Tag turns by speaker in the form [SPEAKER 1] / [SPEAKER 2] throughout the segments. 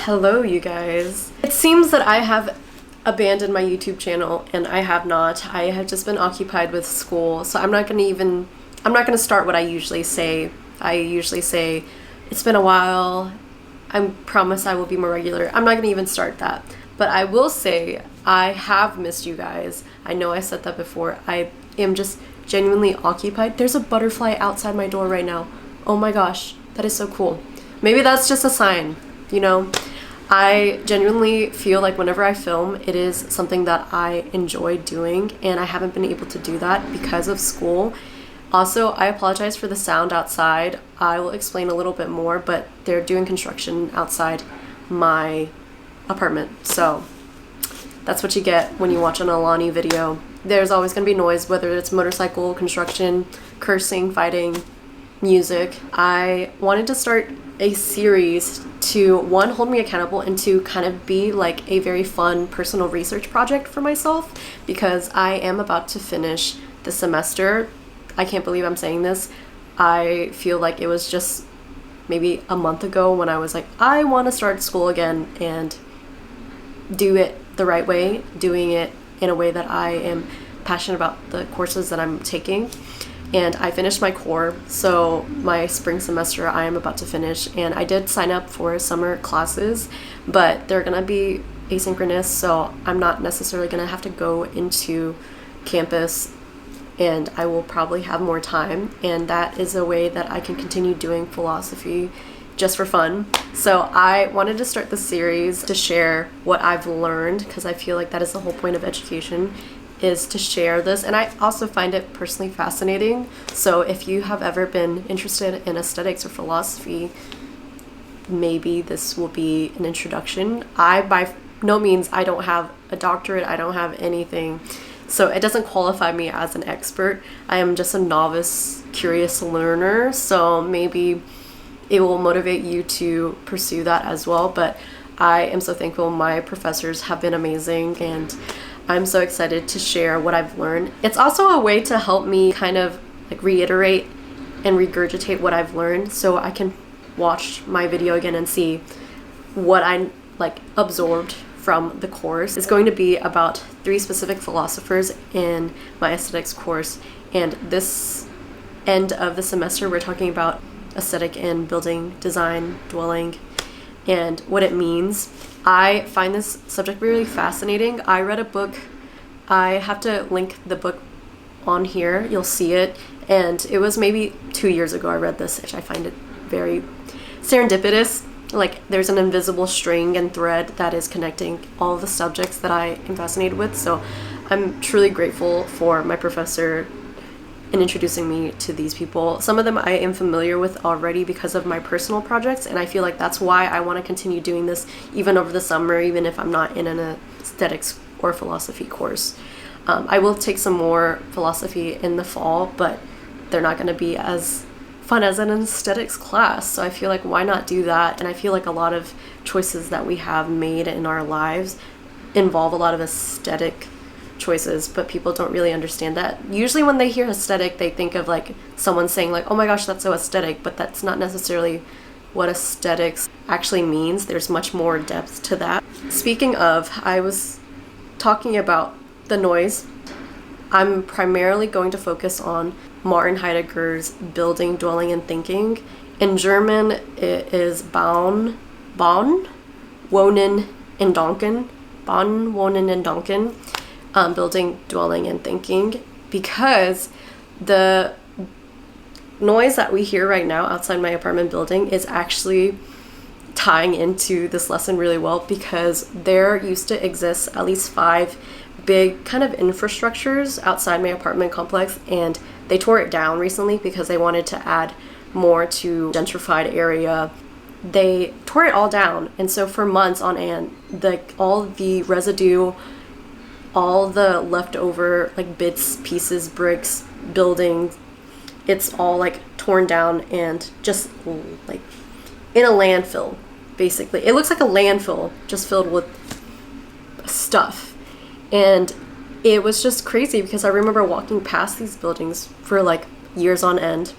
[SPEAKER 1] Hello, you guys. It seems that I have abandoned my YouTube channel, and I have not. I have just been occupied with school, so I'm not gonna start what I usually say. I usually say, it's been a while, I promise I will be more regular. I'm not gonna even start that. But I will say, I have missed you guys. I know I said that before. I am just genuinely occupied. There's a butterfly outside my door right now. Oh my gosh, that is so cool. Maybe that's just a sign, you know? I genuinely feel like whenever I film, it is something that I enjoy doing, and I haven't been able to do that because of school. Also, I apologize for the sound outside. I will explain a little bit more, but they're doing construction outside my apartment, so that's what you get when you watch an Alani video. There's always going to be noise, whether it's motorcycle, construction, cursing, fighting, music. I wanted to start a series to, one, hold me accountable, and to kind of be like a very fun personal research project for myself, because I am about to finish the semester. I can't believe I'm saying this. I feel like it was just maybe a month ago when I was like, I want to start school again and do it the right way, doing it in a way that I am passionate about the courses that I'm taking. And I finished my core, so my spring semester I am about to finish, and I did sign up for summer classes, but they're gonna be asynchronous, so I'm not necessarily gonna have to go into campus, and I will probably have more time, and that is a way that I can continue doing philosophy just for fun. So I wanted to start this series to share what I've learned, because I feel like that is the whole point of education, is to share this, and I also find it personally fascinating. So if you have ever been interested in aesthetics or philosophy, maybe this will be an introduction. I, by no means, I don't have a doctorate, I don't have anything, so it doesn't qualify me as an expert. I am just a novice, curious learner, so maybe it will motivate you to pursue that as well. But I am so thankful. My professors have been amazing, and I'm so excited to share what I've learned. It's also a way to help me kind of like reiterate and regurgitate what I've learned, so I can watch my video again and see what I like absorbed from the course. It's going to be about 3 specific philosophers in my aesthetics course, and this end of the semester we're talking about aesthetic in building, design, dwelling, and what it means. I find this subject really fascinating. I read a book, I have to link the book on here, you'll see it, and it was maybe 2 years ago I read this, which I find it very serendipitous. Like, there's an invisible string and thread that is connecting all of the subjects that I am fascinated with, so I'm truly grateful for my professor in introducing me to these people. Some of them I am familiar with already because of my personal projects, and I feel like that's why I want to continue doing this even over the summer, even if I'm not in an aesthetics or philosophy course. I will take some more philosophy in the fall, but they're not going to be as fun as an aesthetics class, so I feel like why not do that? And I feel like a lot of choices that we have made in our lives involve a lot of aesthetic choices, but people don't really understand that. Usually when they hear aesthetic, they think of like someone saying like, oh my gosh, that's so aesthetic, but that's not necessarily what aesthetics actually means. There's much more depth to that. Speaking of, I was talking about the noise. I'm primarily going to focus on Martin Heidegger's building, dwelling, and thinking. In German, it is Bauen, Wohnen, and Denken. Bauen, Wohnen, and Denken. Building, dwelling, and thinking, because the noise that we hear right now outside my apartment building is actually tying into this lesson really well, because there used to exist at least 5 big kind of infrastructures outside my apartment complex, and they tore it down recently because they wanted to add more to gentrified area. They tore it all down, and so for months on end, all the residue, all the leftover like bits, pieces, bricks, buildings, it's all like torn down and just like in a landfill, basically. It looks like a landfill just filled with stuff. And it was just crazy because I remember walking past these buildings for like years on end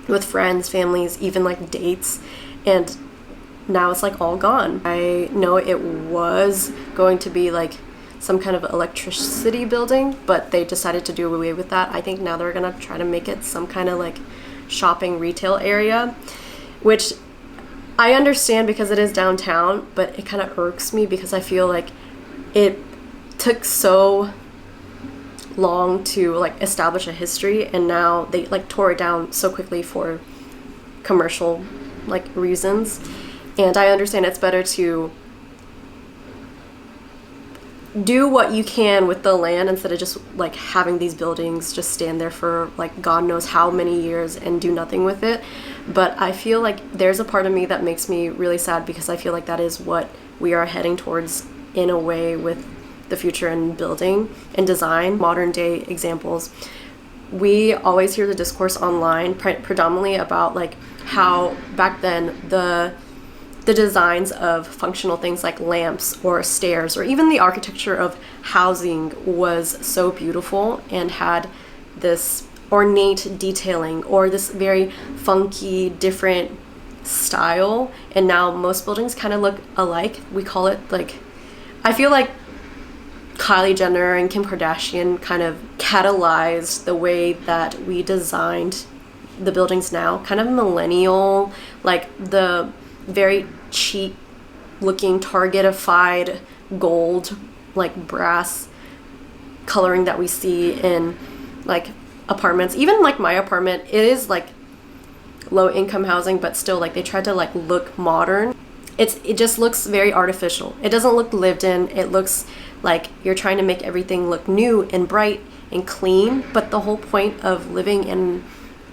[SPEAKER 1] with friends, families, even like dates, and now it's like all gone. I know it was going to be like some kind of electricity building, but they decided to do away with that. I think now they're gonna try to make it some kind of like shopping retail area, which I understand because it is downtown, but it kind of irks me because I feel like it took so long to like establish a history, and now they like tore it down so quickly for commercial like reasons. And I understand it's better to do what you can with the land instead of just like having these buildings just stand there for like God knows how many years and do nothing with it. But I feel like there's a part of me that makes me really sad because I feel like that is what we are heading towards in a way with the future in building and design. Modern day examples, we always hear the discourse online predominantly about like how back then the designs of functional things like lamps or stairs or even the architecture of housing was so beautiful and had this ornate detailing or this very funky different style. And now most buildings kind of look alike. We call it like, I feel like Kylie Jenner and Kim Kardashian kind of catalyzed the way that we designed the buildings now, kind of millennial, like the very cheap looking Targetified gold like brass coloring that we see in like apartments. Even like my apartment, it is like low income housing, but still like they tried to like look modern. It just looks very artificial. It doesn't look lived in. It looks like you're trying to make everything look new and bright and clean, but the whole point of living in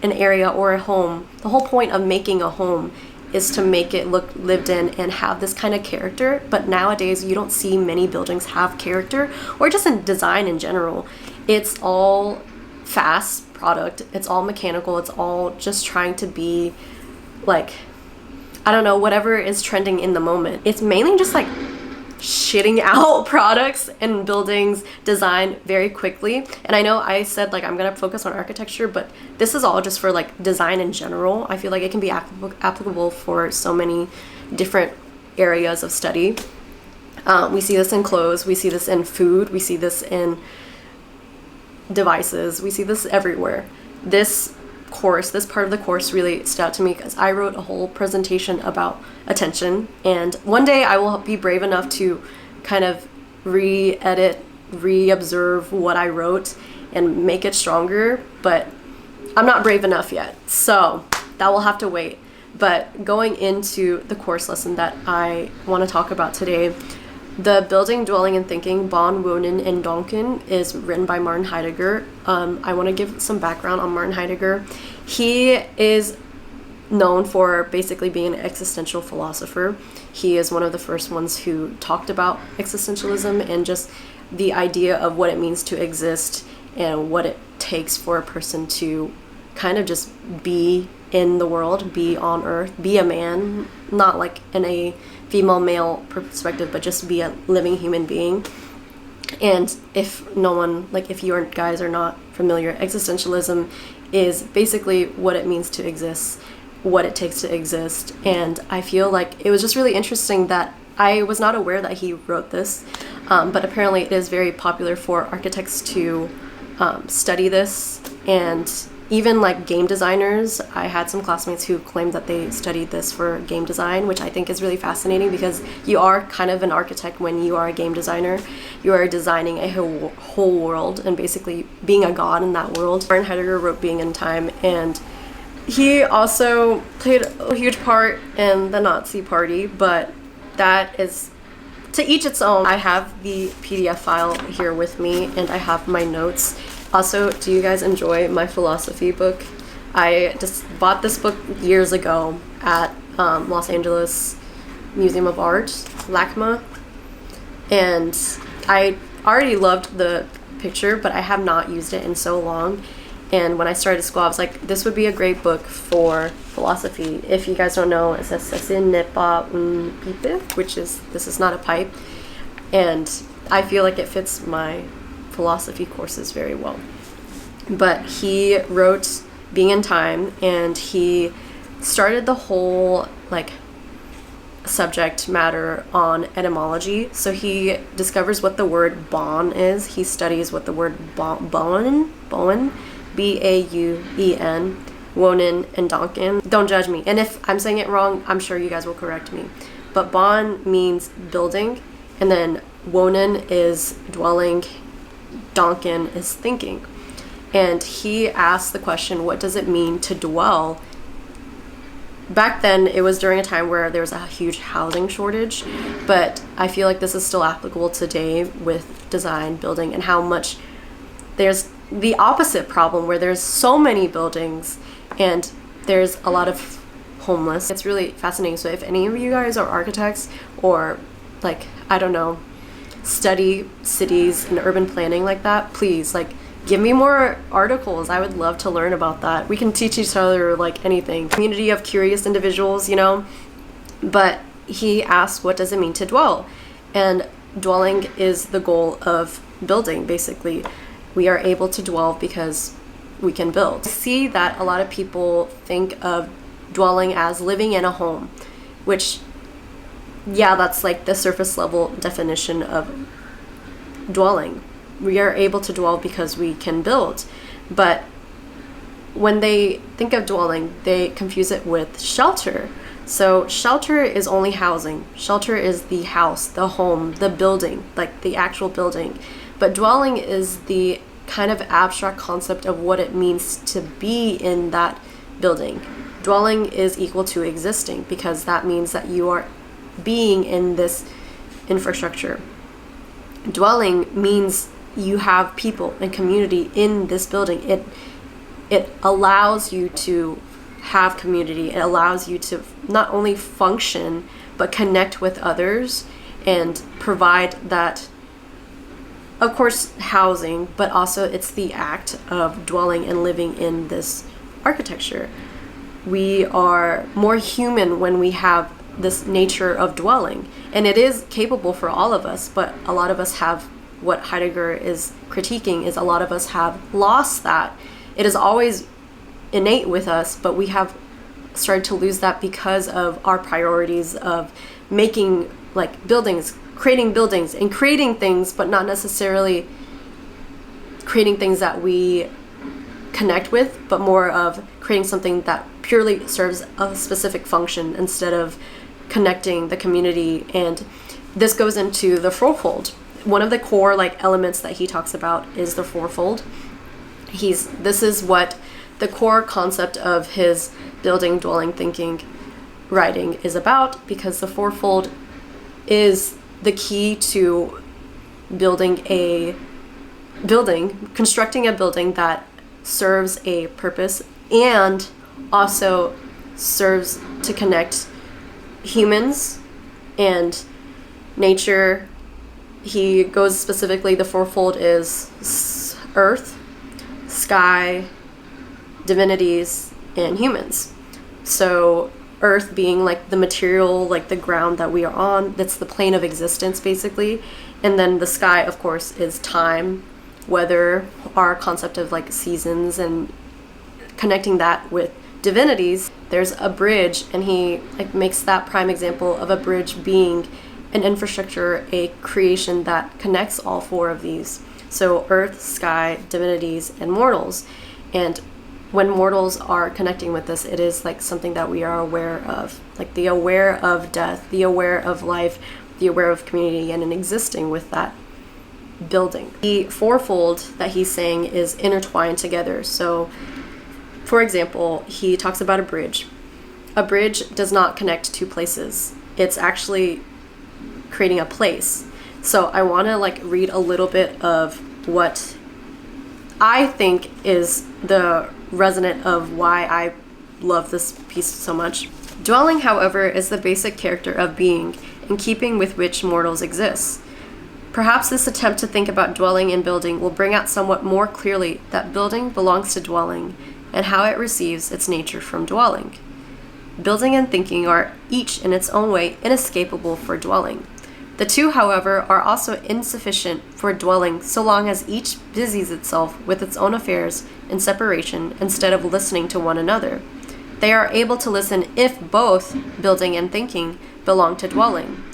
[SPEAKER 1] an area or a home, the whole point of making a home is to make it look lived in and have this kind of character. But nowadays you don't see many buildings have character, or just in design in general. It's all fast product, it's all mechanical, it's all just trying to be like, I don't know, whatever is trending in the moment. It's mainly just like shitting out products and buildings design very quickly. And I know I said like I'm gonna focus on architecture, but this is all just for like design in general. I feel like it can be applicable for so many different areas of study. We see this in clothes, we see this in food, we see this in devices, we see this everywhere. This part of the course really stood out to me because I wrote a whole presentation about attention, and one day I will be brave enough to kind of re-edit, re-observe what I wrote and make it stronger, but I'm not brave enough yet, so that will have to wait. But going into the course lesson that I want to talk about today, the Building, Dwelling, and Thinking, Bon, Wonin, and Donkin is written by Martin Heidegger. I want to give some background on Martin Heidegger. He is known for basically being an existential philosopher. He is one of the first ones who talked about existentialism and just the idea of what it means to exist and what it takes for a person to kind of just be in the world, be on earth, be a man, not like in a female male perspective, but just be a living human being. And if you guys are not familiar, existentialism is basically what it means to exist, what it takes to exist. And I feel like it was just really interesting that I was not aware that he wrote this, but apparently it is very popular for architects to study this, and even like game designers. I had some classmates who claimed that they studied this for game design, which I think is really fascinating because you are kind of an architect when you are a game designer. You are designing a whole world and basically being a god in that world. Martin Heidegger wrote Being in Time, and he also played a huge part in the Nazi Party, but that is to each its own. I have the PDF file here with me, and I have my notes. Also, do you guys enjoy my philosophy book? I just bought this book years ago at Los Angeles Museum of Art, LACMA, and I already loved the picture, but I have not used it in so long. And when I started school, I was like, this would be a great book for philosophy. If you guys don't know, it says "Ceci n'est pas une pipe," which is, this is not a pipe. And I feel like it fits my philosophy courses very well. But he wrote Being in Time, and he started the whole like subject matter on etymology. So he discovers what the word bon is. He studies what the word bowen, B-A-U-E-N, wonen, and donkin. Don't judge me. And if I'm saying it wrong, I'm sure you guys will correct me. But bon means building, and then wonen is dwelling, donkin is thinking. And he asks the question, what does it mean to dwell? Back then, it was during a time where there was a huge housing shortage, but I feel like this is still applicable today with design, building, and how much there's the opposite problem where there's so many buildings and there's a lot of homeless. It's really fascinating. So if any of you guys are architects or like, I don't know, study cities and urban planning like that, please like give me more articles. I would love to learn about that. We can teach each other like anything. Community of curious individuals, you know. But he asks, what does it mean to dwell? And dwelling is the goal of building, basically. We are able to dwell because we can build. I see that a lot of people think of dwelling as living in a home, which, yeah, that's like the surface level definition of dwelling. We are able to dwell because we can build. But when they think of dwelling, they confuse it with shelter. So shelter is only housing. Shelter is the house, the home, the building, like the actual building. But dwelling is the kind of abstract concept of what it means to be in that building. Dwelling is equal to existing because that means that you are being in this infrastructure. Dwelling means you have people and community in this building. It allows you to have community. It allows you to not only function but connect with others and provide that, of course, housing, but also it's the act of dwelling and living in this architecture. We are more human when we have this nature of dwelling, and it is capable for all of us, but a lot of us have, what Heidegger is critiquing is a lot of us have lost that. It is always innate with us, but we have started to lose that because of our priorities of making like buildings, creating buildings and creating things, but not necessarily creating things that we connect with, but more of creating something that purely serves a specific function instead of connecting the community. And this goes into the fourfold. One of the core like elements that he talks about is the fourfold. This is what the core concept of his building, dwelling, thinking, writing is about, because the fourfold is the key to constructing a building that serves a purpose and also serves to connect humans and nature. He goes specifically, the fourfold is earth, sky, divinities, and humans. So earth being like the material, like the ground that we are on, that's the plane of existence basically. And then the sky, of course, is time, weather, our concept of like seasons, and connecting that with divinities. There's a bridge, and he like makes that prime example of a bridge being an infrastructure, a creation that connects all four of these. So earth, sky, divinities, and mortals. And when mortals are connecting with this, it is like something that we are aware of, like the aware of death, the aware of life, the aware of community, and in existing with that building. The fourfold that he's saying is intertwined together. So for example, he talks about a bridge. A bridge does not connect two places. It's actually creating a place. So I want to like read a little bit of what I think is the resonant of why I love this piece so much. Dwelling, however, is the basic character of being, in keeping with which mortals exist. Perhaps this attempt to think about dwelling and building will bring out somewhat more clearly that building belongs to dwelling and how it receives its nature from dwelling. Building and thinking are each in its own way inescapable for dwelling. The two, however, are also insufficient for dwelling so long as each busies itself with its own affairs in separation instead of listening to one another. They are able to listen if both building and thinking belong to dwelling.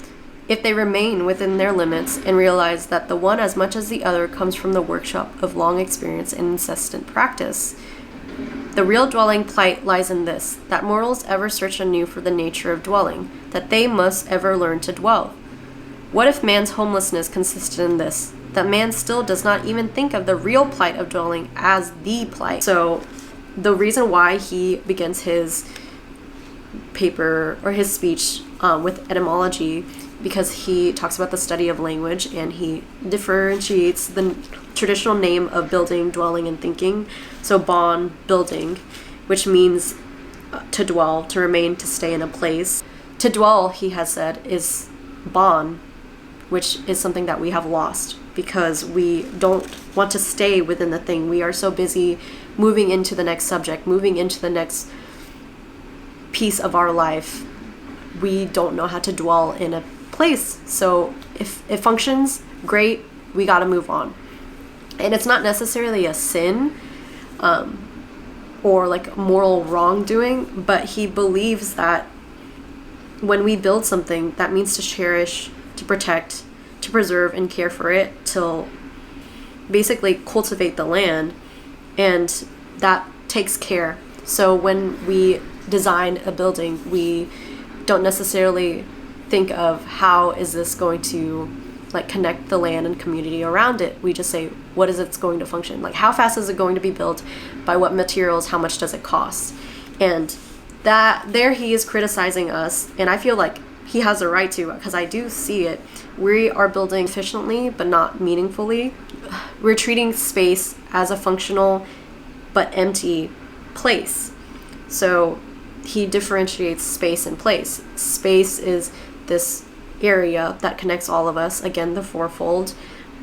[SPEAKER 1] If they remain within their limits and realize that the one as much as the other comes from the workshop of long experience and incessant practice. The real dwelling plight lies in this, that mortals ever search anew for the nature of dwelling, that they must ever learn to dwell. What if man's homelessness consisted in this, that man still does not even think of the real plight of dwelling as the plight? So the reason why he begins his paper or his speech with etymology, because he talks about the study of language and he differentiates the traditional name of building, dwelling, and thinking. So bon, building, which means to dwell, to remain, to stay in a place. To dwell, he has said, is bon, which is something that we have lost because we don't want to stay within the thing. We are so busy moving into the next subject, moving into the next piece of our life. We don't know how to dwell in a place. So if it functions, great, we got to move on. And it's not necessarily a sin or like moral wrongdoing, but he believes that when we build something, that means to cherish, to protect, to preserve and care for it, to basically cultivate the land, and that takes care. So when we design a building, we don't necessarily think of how is this going to like connect the land and community around it. We just say, what is it's going to function? Like, how fast is it going to be built? By what materials? How much does it cost? And that there he is criticizing us, and I feel like he has a right to, because I do see it. We are building efficiently but not meaningfully. We're treating space as a functional but empty place. So he differentiates space and place. Space is this area that connects all of us, again, the fourfold,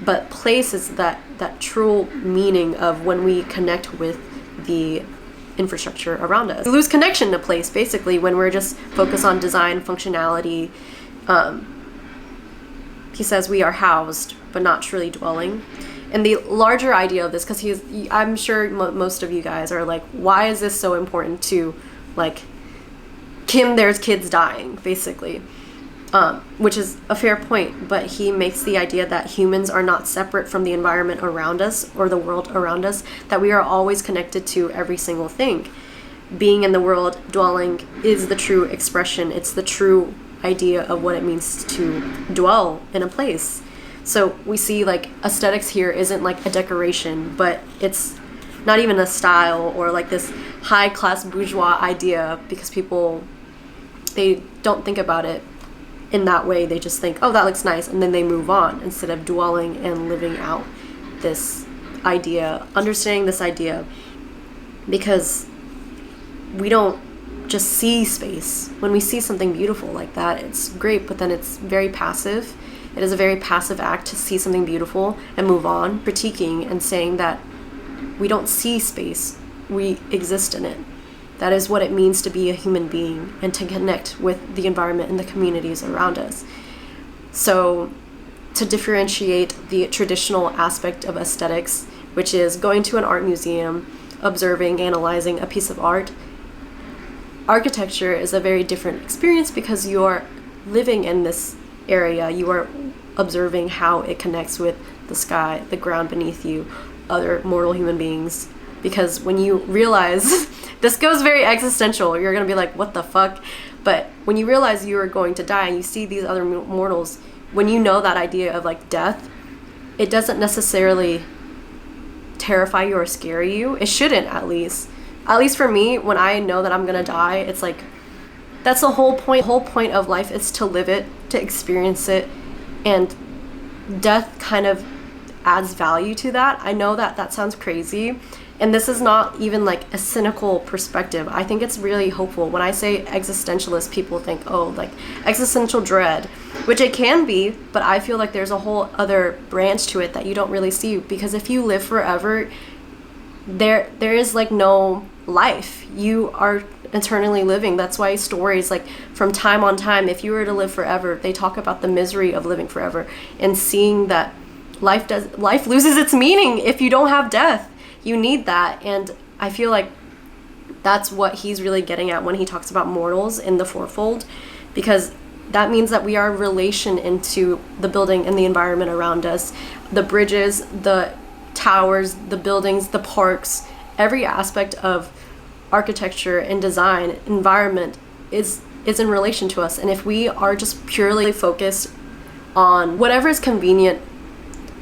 [SPEAKER 1] but place is that true meaning of when we connect with the infrastructure around us. We lose connection to place, basically, when we're just focused on design, functionality. He says we are housed, but not truly dwelling. And the larger idea of this, because I'm sure most of you guys are like, why is this so important to, like, Kim, there's kids dying, basically. Which is a fair point, but he makes the idea that humans are not separate from the environment around us or the world around us, that we are always connected to every single thing. Being in the world, dwelling, is the true expression. It's the true idea of what it means to dwell in a place. So we see like aesthetics here isn't like a decoration, but it's not even a style or like this high-class bourgeois idea, because people, they don't think about it in that way. They just think, oh, that looks nice, and then they move on instead of dwelling and living out this idea, understanding this idea, because we don't just see space. When we see something beautiful like that, it's great, but then it's very passive. It is a very passive act to see something beautiful and move on, critiquing and saying that we don't see space, we exist in it. That is what it means to be a human being and to connect with the environment and the communities around us. So to differentiate the traditional aspect of aesthetics, which is going to an art museum, observing, analyzing a piece of art, architecture is a very different experience because you are living in this area. You are observing how it connects with the sky, the ground beneath you, other mortal human beings. Because when you realize, this goes very existential, you're going to be like, what the fuck? But when you realize you are going to die and you see these other mortals, when you know that idea of like death, it doesn't necessarily terrify you or scare you. It shouldn't, at least. At least for me, when I know that I'm going to die, it's like, that's the whole point. The whole point of life is to live it, to experience it, and death kind of adds value to that. I know that that sounds crazy, and this is not even like a cynical perspective. I think it's really hopeful. When I say existentialist, people think, oh, like existential dread, which it can be, but I feel like there's a whole other branch to it that you don't really see, because if you live forever, there is like no life. You are eternally living. That's why stories like from time on time, if you were to live forever, they talk about the misery of living forever and seeing that life loses its meaning if you don't have death. You need that. And I feel like that's what he's really getting at when he talks about mortals in the fourfold, because that means that we are a relation into the building and the environment around us. The bridges, the towers, the buildings, the parks, every aspect of architecture and design, environment is in relation to us. And if we are just purely focused on whatever is convenient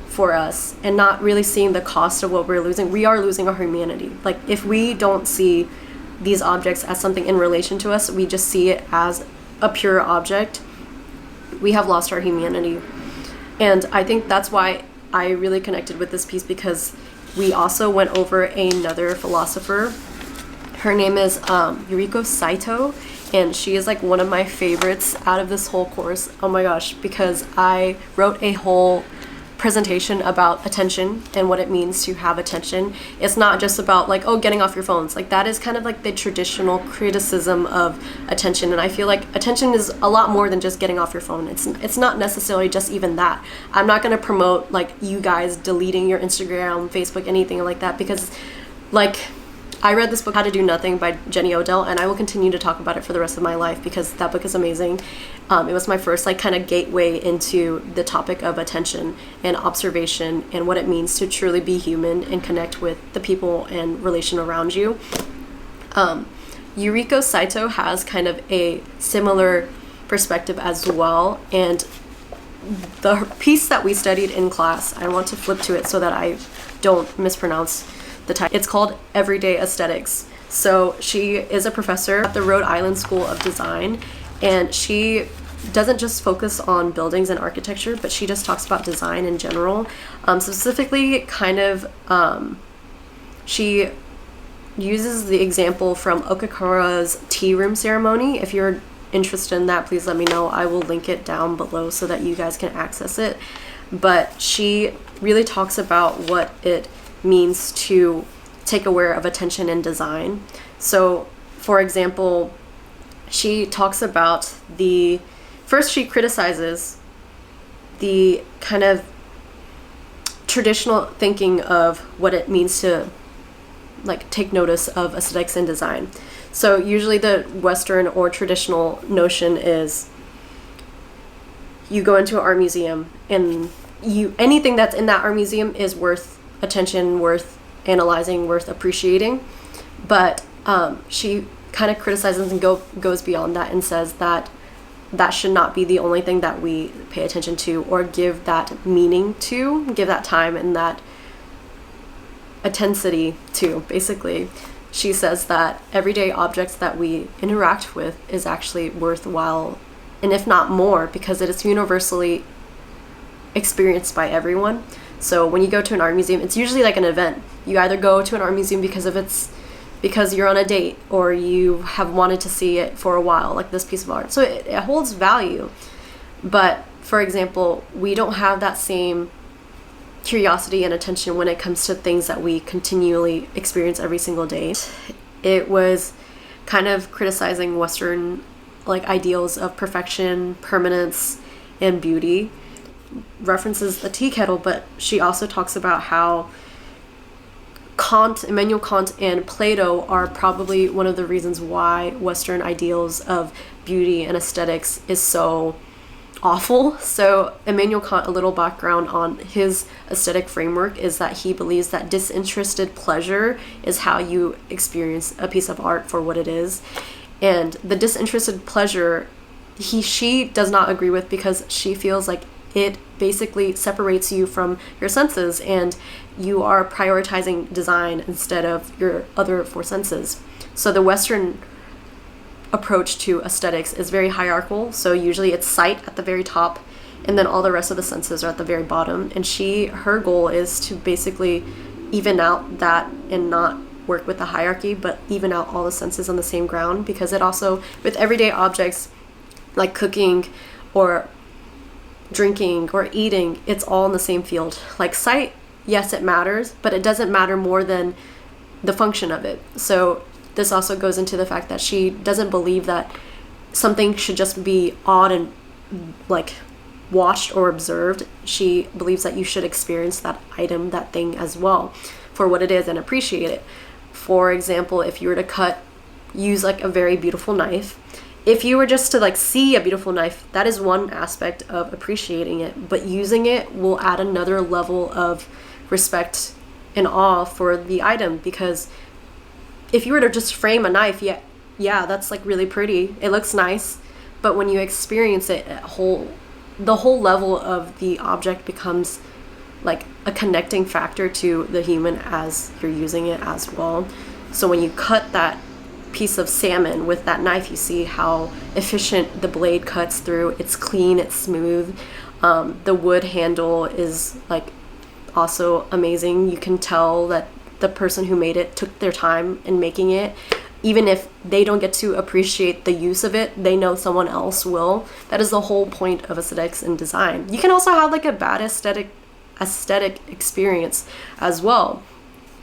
[SPEAKER 1] for us and not really seeing the cost of what we're losing, we are losing our humanity. Like, if we don't see these objects as something in relation to us, we just see it as a pure object, we have lost our humanity. And I think that's why I really connected with this piece, because we also went over another philosopher. Her name is Yuriko Saito, and she is like one of my favorites out of this whole course. Oh my gosh, because I wrote a whole presentation about attention and what it means to have attention. It's not just about like, oh, getting off your phones. Like, that is kind of like the traditional criticism of attention, and I feel like attention is a lot more than just getting off your phone. It's not necessarily just even that. I'm not going to promote like you guys deleting your Instagram, Facebook, anything like that, because like, I read this book, How to Do Nothing by Jenny Odell, and I will continue to talk about it for the rest of my life because that book is amazing. It was my first like kind of gateway into the topic of attention and observation and what it means to truly be human and connect with the people and relation around you. Yuriko Saito has kind of a similar perspective as well, and the piece that we studied in class, I want to flip to it so that I don't mispronounce the title. It's called Everyday Aesthetics. So she is a professor at the Rhode Island School of Design, and she doesn't just focus on buildings and architecture, but she just talks about design in general. Specifically, kind of, she uses the example from Okakura's tea room ceremony. If you're interested in that, please let me know. I will link it down below so that you guys can access it. But she really talks about what it means to take aware of attention in design. So, for example, she talks about first she criticizes the kind of traditional thinking of what it means to like take notice of aesthetics in design. So usually the Western or traditional notion is you go into an art museum and anything that's in that art museum is worth attention, worth analyzing, worth appreciating. But she kind of criticizes and goes beyond that and says that that should not be the only thing that we pay attention to or give that meaning to, give that time and that intensity to. Basically, she says that everyday objects that we interact with is actually worthwhile, and if not more, because it is universally experienced by everyone. So when you go to an art museum, it's usually like an event. You either go to an art museum because you're on a date or you have wanted to see it for a while, like this piece of art. So it holds value. But for example, we don't have that same curiosity and attention when it comes to things that we continually experience every single day. It was kind of criticizing Western like ideals of perfection, permanence, and beauty. References the tea kettle, but she also talks about how Immanuel Kant and Plato are probably one of the reasons why Western ideals of beauty and aesthetics is so awful. So Immanuel Kant, a little background on his aesthetic framework is that he believes that disinterested pleasure is how you experience a piece of art for what it is. And the disinterested pleasure she does not agree with, because she feels like it basically separates you from your senses and you are prioritizing design instead of your other four senses. So the Western approach to aesthetics is very hierarchical. So usually it's sight at the very top and then all the rest of the senses are at the very bottom. And her goal is to basically even out that and not work with the hierarchy, but even out all the senses on the same ground, because it also, with everyday objects like cooking or drinking or eating, it's all in the same field. Like sight, yes, it matters, but it doesn't matter more than the function of it. So this also goes into the fact that she doesn't believe that something should just be odd and like watched or observed. She believes that you should experience that item, that thing as well for what it is and appreciate it. For example, if you were to use like a very beautiful knife if you were just to like see a beautiful knife, that is one aspect of appreciating it, but using it will add another level of respect and awe for the item. Because if you were to just frame a knife, yeah, that's like really pretty, it looks nice, but when you experience it, the whole level of the object becomes like a connecting factor to the human as you're using it as well. So when you cut that piece of salmon with that knife, you see how efficient the blade cuts through. It's clean, it's smooth. The wood handle is like also amazing. You can tell that the person who made it took their time in making it. Even if they don't get to appreciate the use of it, they know someone else will. That is the whole point of aesthetics and design. You can also have like a bad aesthetic experience as well,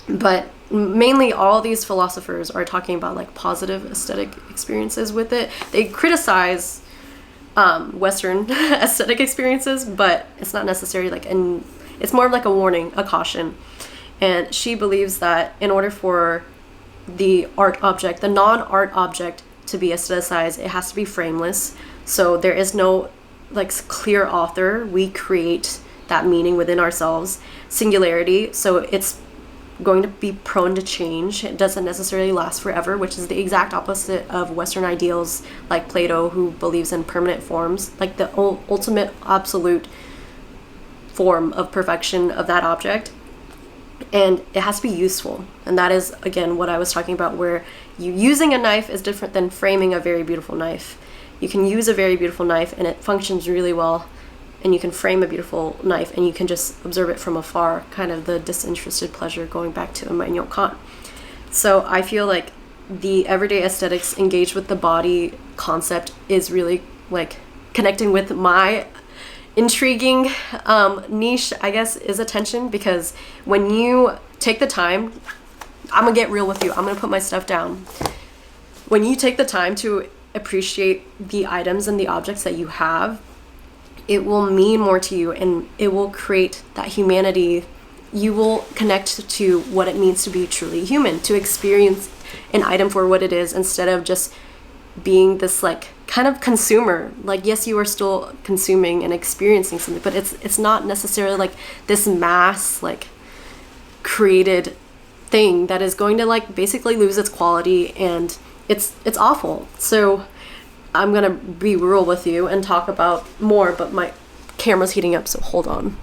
[SPEAKER 1] but mainly all these philosophers are talking about like positive aesthetic experiences with it. They criticize Western aesthetic experiences, but it's not necessarily like, and it's more of like a warning, a caution. And she believes that in order for the art object, the non-art object, to be aestheticized, it has to be frameless. So there is no like clear author. We create that meaning within ourselves. Singularity, so it's going to be prone to change. It doesn't necessarily last forever, which is the exact opposite of Western ideals like Plato, who believes in permanent forms, like the ultimate absolute form of perfection of that object. And it has to be useful. And that is, again, what I was talking about, where you using a knife is different than framing a very beautiful knife. You can use a very beautiful knife and it functions really well, and you can frame a beautiful knife and you can just observe it from afar, kind of the disinterested pleasure, going back to Immanuel Kant. So I feel like the everyday aesthetics engaged with the body concept is really like connecting with my intriguing niche, I guess, is attention. Because when you take the time, I'm gonna get real with you, I'm gonna put my stuff down. When you take the time to appreciate the items and the objects that you have, it will mean more to you, and it will create that humanity. You will connect to what it means to be truly human, to experience an item for what it is, instead of just being this like kind of consumer. Like, yes, you are still consuming and experiencing something, but it's not necessarily like this mass like created thing that is going to like basically lose its quality, and it's awful. So I'm gonna be real with you and talk about more, but my camera's heating up, so hold on.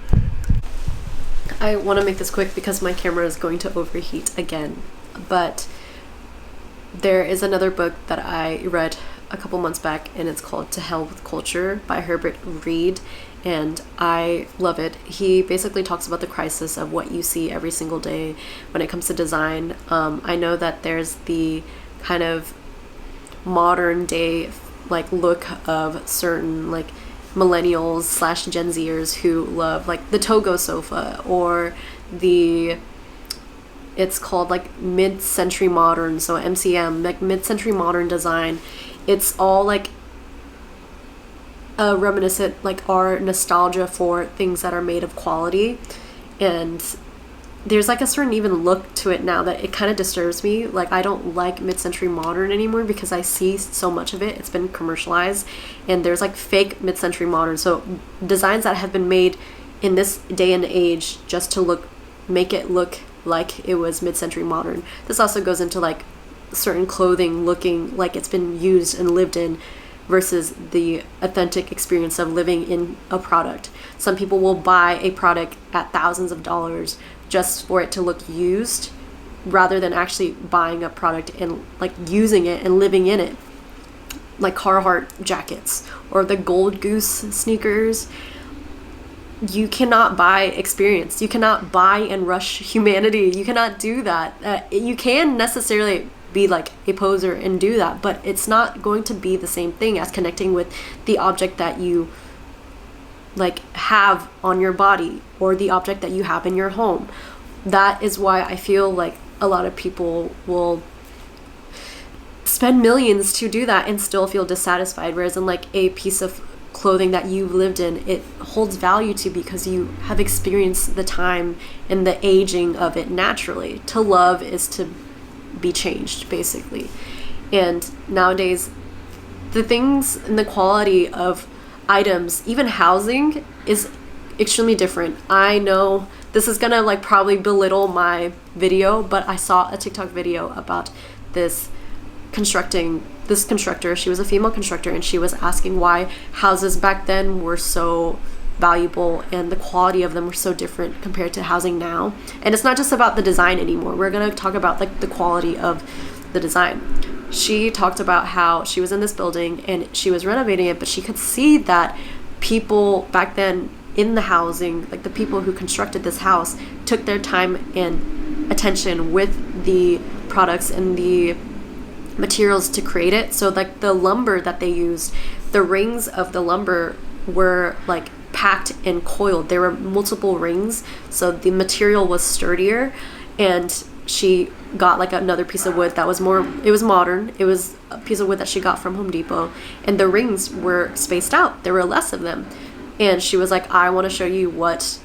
[SPEAKER 1] I want to make this quick because my camera is going to overheat again. But there is another book that I read a couple months back, and it's called To Hell with Culture by Herbert Reed, and I love it. He basically talks about the crisis of what you see every single day when it comes to design. I know that there's the kind of modern day like look of certain like millennials / Gen Zers who love like the Togo sofa, or it's called like mid-century modern, so MCM, like mid-century modern design. It's all like a reminiscent, like our nostalgia for things that are made of quality. And there's like a certain even look to it now that it kind of disturbs me. Like, I don't like mid-century modern anymore because I see so much of it. It's been commercialized, and there's like fake mid-century modern. So designs that have been made in this day and age just to make it look like it was mid-century modern. This also goes into like certain clothing looking like it's been used and lived in versus the authentic experience of living in a product. Some people will buy a product at thousands of dollars just for it to look used, rather than actually buying a product and like using it and living in it. Like Carhartt jackets or the Gold Goose sneakers. You cannot buy experience. You cannot buy and rush humanity. You cannot do that. You can necessarily be like a poser and do that, but it's not going to be the same thing as connecting with the object that you like have on your body, or the object that you have in your home. That is why I feel like a lot of people will spend millions to do that and still feel dissatisfied, whereas in like a piece of clothing that you lived in, it holds value to because you have experienced the time and the aging of it naturally. To love is to be changed, basically. And nowadays the things and the quality of items, even housing, is extremely different. I know this is gonna like probably belittle my video, but I saw a TikTok video about this constructor. She was a female constructor, and she was asking why houses back then were so valuable and the quality of them were so different compared to housing now. And it's not just about the design anymore. We're gonna talk about like the quality of the design. She talked about how she was in this building and she was renovating it, but she could see that people back then in the housing, like the people who constructed this house, took their time and attention with the products and the materials to create it. So like the lumber that they used, the rings of the lumber were like packed and coiled. There were multiple rings, so the material was sturdier. And she got like another piece of wood that was more, it was modern. It was a piece of wood that she got from Home Depot, and the rings were spaced out. There were less of them. And she was like, I want to show you what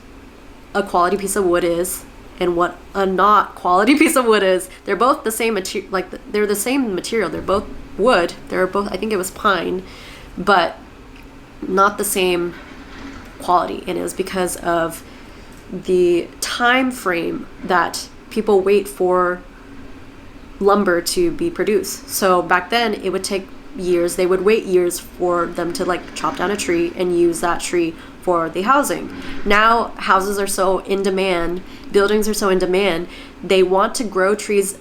[SPEAKER 1] a quality piece of wood is and what a not quality piece of wood is. They're both the same material, like they're the same material. They're both wood. They're both, I think it was pine, but not the same quality. And it was because of the time frame that people wait for lumber to be produced. So back then it would take years. They would wait years for them to like chop down a tree and use that tree for the housing. Now houses are so in demand, buildings are so in demand, they want to grow trees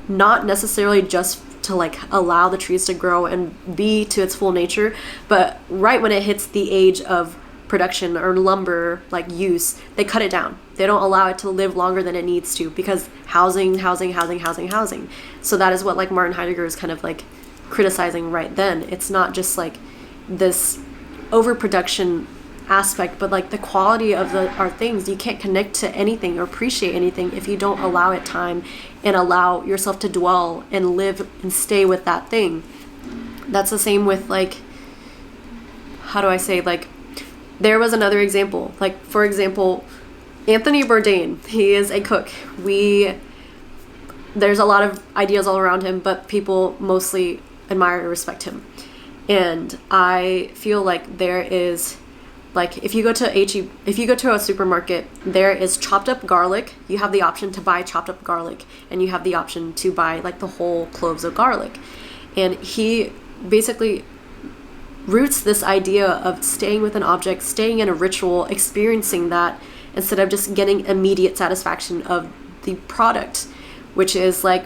[SPEAKER 1] not necessarily just to like allow the trees to grow and be to its full nature, but right when it hits the age of production or lumber like use, they cut it down. They don't allow it to live longer than it needs to, because housing. So that is what like Martin Heidegger is kind of like criticizing right then. It's not just like this overproduction aspect, but like the quality of our things. You can't connect to anything or appreciate anything if you don't allow it time and allow yourself to dwell and live and stay with that thing. That's the same with like, how do I say, like there was another example, like for example, Anthony Bourdain. He is a cook. There's a lot of ideas all around him, but people mostly admire and respect him. And I feel like there is, like if you go to a supermarket, there is chopped up garlic. You have the option to buy chopped up garlic, and you have the option to buy like the whole cloves of garlic. And he basically roots this idea of staying with an object, staying in a ritual, experiencing that, instead of just getting immediate satisfaction of the product, which is like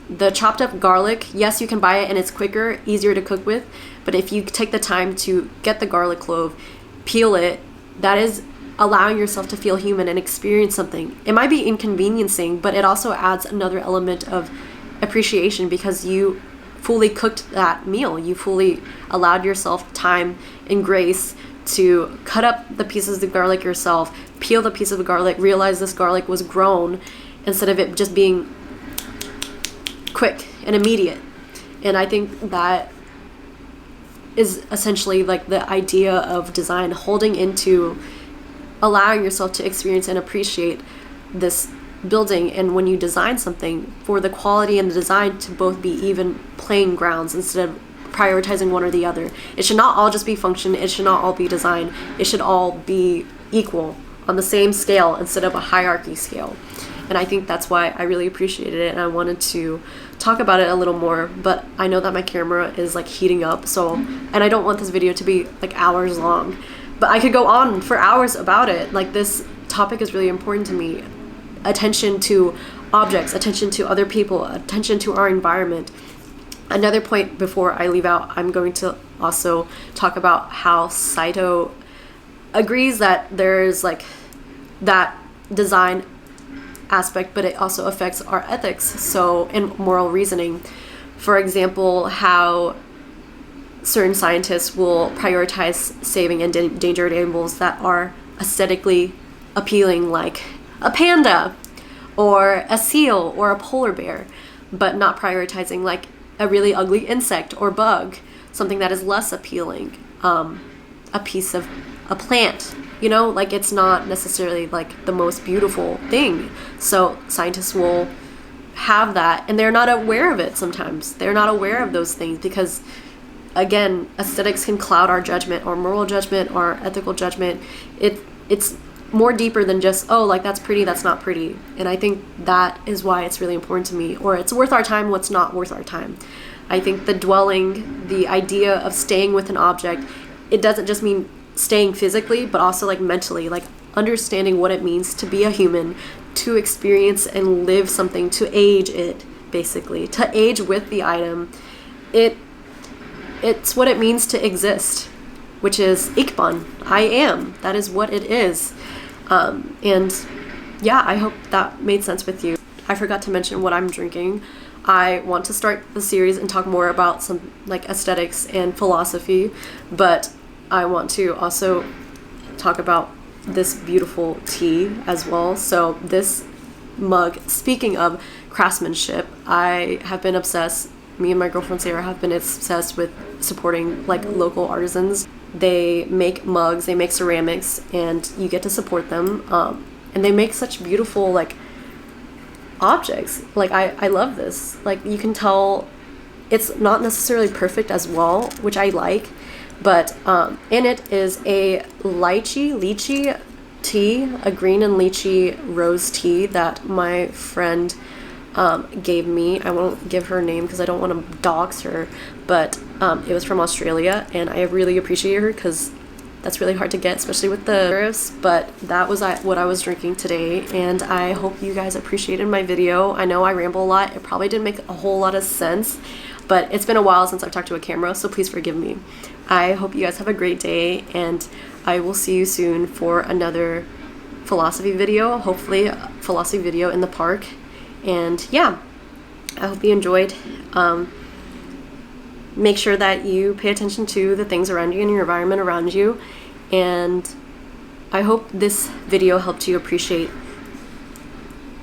[SPEAKER 1] the chopped up garlic. Yes, you can buy it and it's quicker, easier to cook with, but if you take the time to get the garlic clove, peel it, that is allowing yourself to feel human and experience something. It might be inconveniencing, but it also adds another element of appreciation, because you fully cooked that meal. You fully allowed yourself time and grace to cut up the pieces of garlic yourself, peel the piece of the garlic, realize this garlic was grown, instead of it just being quick and immediate. And I think that is essentially like the idea of design, holding into allowing yourself to experience and appreciate this building. And when you design something, for the quality and the design to both be even playing grounds instead of prioritizing one or the other. It should not all just be function. It should not all be design. It should all be equal on the same scale instead of a hierarchy scale. And I think that's why I really appreciated it, and I wanted to talk about it a little more. But I know that my camera is like heating up, so, and I don't want this video to be like hours long, but I could go on for hours about it. Like, this topic is really important to me. Attention to objects, attention to other people, attention to our environment. Another point before I leave out, I'm going to also talk about how Saito agrees that there's like that design aspect, but it also affects our ethics, so, and moral reasoning. For example, how certain scientists will prioritize saving endangered animals that are aesthetically appealing, like a panda or a seal or a polar bear, but not prioritizing like a really ugly insect or bug, something that is less appealing, a piece of a plant, you know, like it's not necessarily like the most beautiful thing. So scientists will have that, and they're not aware of it sometimes. They're not aware of those things because again, aesthetics can cloud our judgment, our moral judgment, our ethical judgment. It's more deeper than just, oh, like, that's pretty, that's not pretty. And I think that is why it's really important to me. Or it's worth our time, what's not worth our time. I think the dwelling, the idea of staying with an object, it doesn't just mean staying physically, but also like mentally, like understanding what it means to be a human, to experience and live something, to age it, basically, to age with the item. It's what it means to exist, which is ikban. I am. That is what it is. And yeah, I hope that made sense with you. I forgot to mention what I'm drinking. I want to start the series and talk more about some like aesthetics and philosophy, but I want to also talk about this beautiful tea as well. So this mug, speaking of craftsmanship, I have been obsessed, me and my girlfriend Sarah have been obsessed with supporting like local artisans. They make mugs, they make ceramics, and you get to support them. And they make such beautiful like objects. Like I love this. Like you can tell it's not necessarily perfect as well, which I like, but in it is a lychee tea, a green and lychee rose tea that my friend gave me. I won't give her name because I don't want to dox her, but it was from Australia, and I really appreciate her because that's really hard to get, especially with the tariffs. But that was what I was drinking today, and I hope you guys appreciated my video. I know I ramble a lot. It probably didn't make a whole lot of sense, but it's been a while since I've talked to a camera, so please forgive me. I hope you guys have a great day, and I will see you soon for another philosophy video, hopefully a philosophy video in the park. And yeah, I hope you enjoyed. Make sure that you pay attention to the things around you and your environment around you. And I hope this video helped you appreciate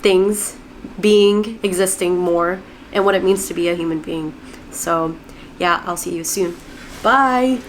[SPEAKER 1] things, being, existing more, and what it means to be a human being. So yeah, I'll see you soon. Bye!